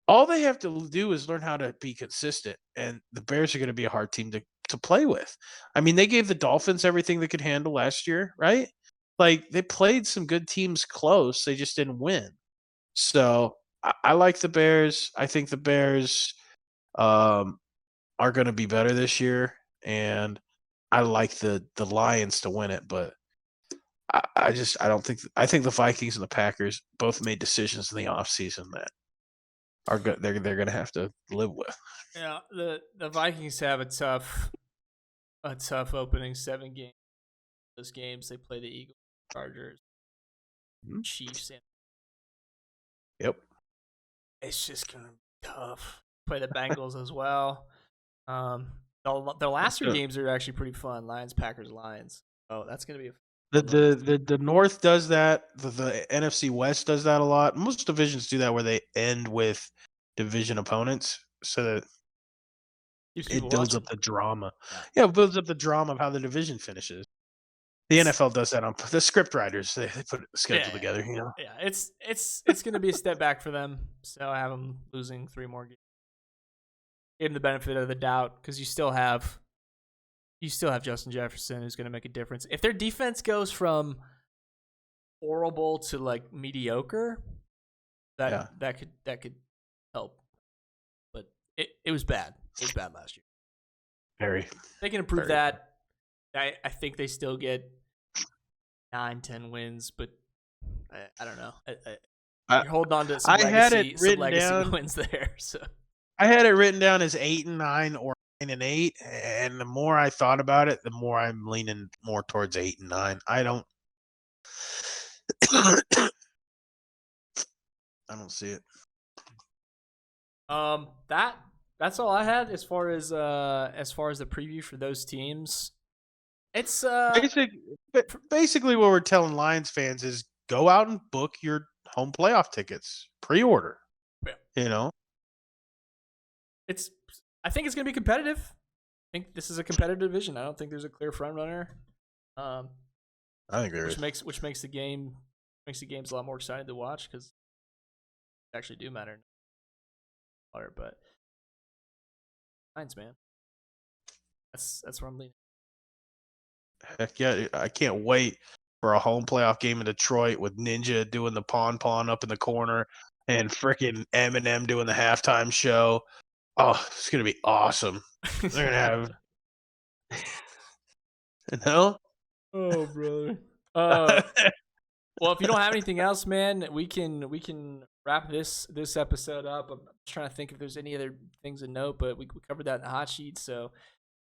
All they have to do is learn how to be consistent, and the Bears are going to be a hard team to play with. I mean, they gave the Dolphins everything they could handle last year, right? Like, they played some good teams close. They just didn't win. So I like the Bears. I think the Bears are going to be better this year, and I like the Lions to win it, but I don't think – I think the Vikings and the Packers both made decisions in the offseason that are good. They're going to have to live with. Yeah, the Vikings have a tough opening 7 games. Those games they play the Eagles, Chargers, Chiefs, and yep. It's just gonna be tough. Play the Bengals as well. The last 3 games are actually pretty fun. Lions, Packers, Lions. Oh, that's gonna be the North does that. The NFC West does that a lot. Most divisions do that where they end with division opponents, so that it builds up the drama. Yeah, it builds up the drama of how the division finishes. The NFL does that on the script writers. They put the schedule together. You know. Yeah, it's gonna be a step back for them. So I have them losing 3 more games. Give them the benefit of the doubt because you still have Justin Jefferson who's gonna make a difference. If their defense goes from horrible to like mediocre, that could help. But it was bad. It was bad last year. Very. They can improve that. I think they still get 9-10 wins, but I don't know. You're holding on to some legacy wins there. So I had it written down as 8-9 or 9-8, and the more I thought about it, the more I'm leaning more towards 8-9. I don't see it. That's all I had as far as the preview for those teams. It's basically what we're telling Lions fans is go out and book your home playoff tickets, pre-order. Yeah. You know, I think it's going to be competitive. I think this is a competitive division. I don't think there's a clear front runner. I think there is. Which makes the games a lot more exciting to watch because they actually do matter. But Lions, man, that's where I'm leaning. Heck yeah, I can't wait for a home playoff game in Detroit with Ninja doing the pon up in the corner and freaking Eminem doing the halftime show. Oh, it's gonna be awesome. They're gonna have, you know. Oh, brother. Well, if you don't have anything else, man, we can wrap this episode up. I'm trying to think if there's any other things to note, but we covered that in the hot sheet. So,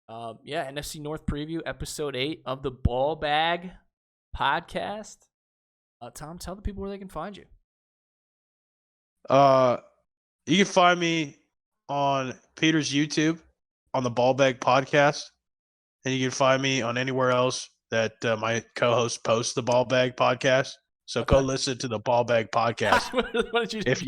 NFC North preview, episode 8 of the BALLBAG podcast. Tom, tell the people where they can find you. You can find me on Peter's YouTube on the BALLBAG podcast, and you can find me on anywhere else that my co-host posts the BALLBAG podcast. So go listen to the BALLBAG podcast. What did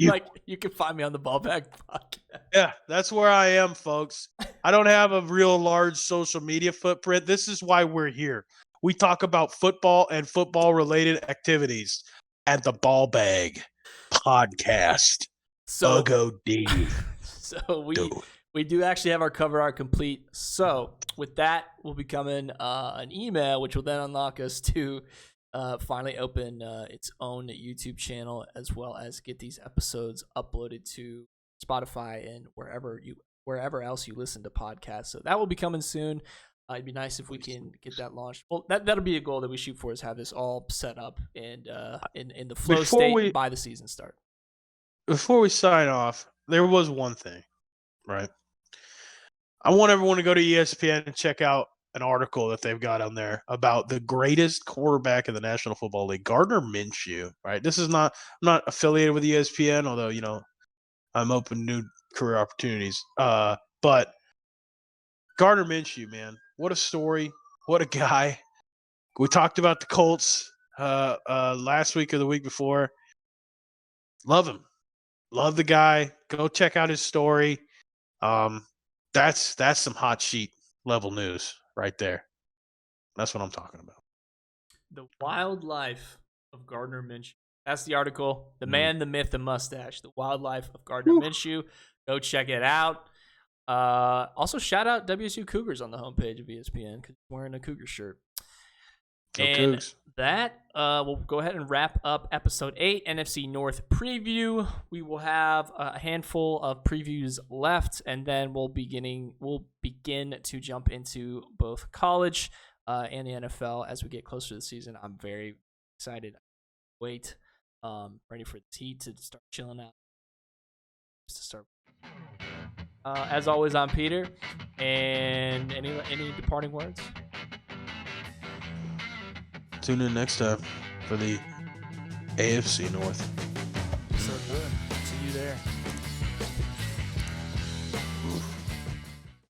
you can find me on the BALLBAG podcast. Yeah, that's where I am, folks. I don't have a real large social media footprint. This is why we're here. We talk about football and football-related activities at the BALLBAG podcast. So D. So we do actually have our cover art complete. So with that will be coming an email, which will then unlock us to finally open its own YouTube channel, as well as get these episodes uploaded to Spotify and wherever else you listen to podcasts. So that will be coming soon. It'd be nice if we can get that launched. Well, that'll be a goal that we shoot for, is have this all set up and in the flow state by the season start. Before we sign off, there was one thing, right? I want everyone to go to ESPN and check out an article that they've got on there about the greatest quarterback in the National Football League, Gardner Minshew, right? I'm not affiliated with ESPN, although, you know, I'm open to new career opportunities. But Gardner Minshew, man, what a story. What a guy. We talked about the Colts last week or the week before. Love him. Love the guy. Go check out his story. That's some hot sheet level news right there. That's what I'm talking about. The wild life of Gardner Minshew. That's the article. The man, the myth, the mustache. The wild life of Gardner Minshew. Go check it out. Also, shout out WSU Cougars on the homepage of ESPN because he's wearing a Cougar shirt. And Cougs. That we'll go ahead and wrap up episode 8, NFC North preview. We will have a handful of previews left, and then we'll begin to jump into both college and the NFL as we get closer to the season. I'm very excited. Ready for the heat to start chilling out. As always, I'm Peter. And any departing words? Tune in next time for the AFC North. So good. See you there.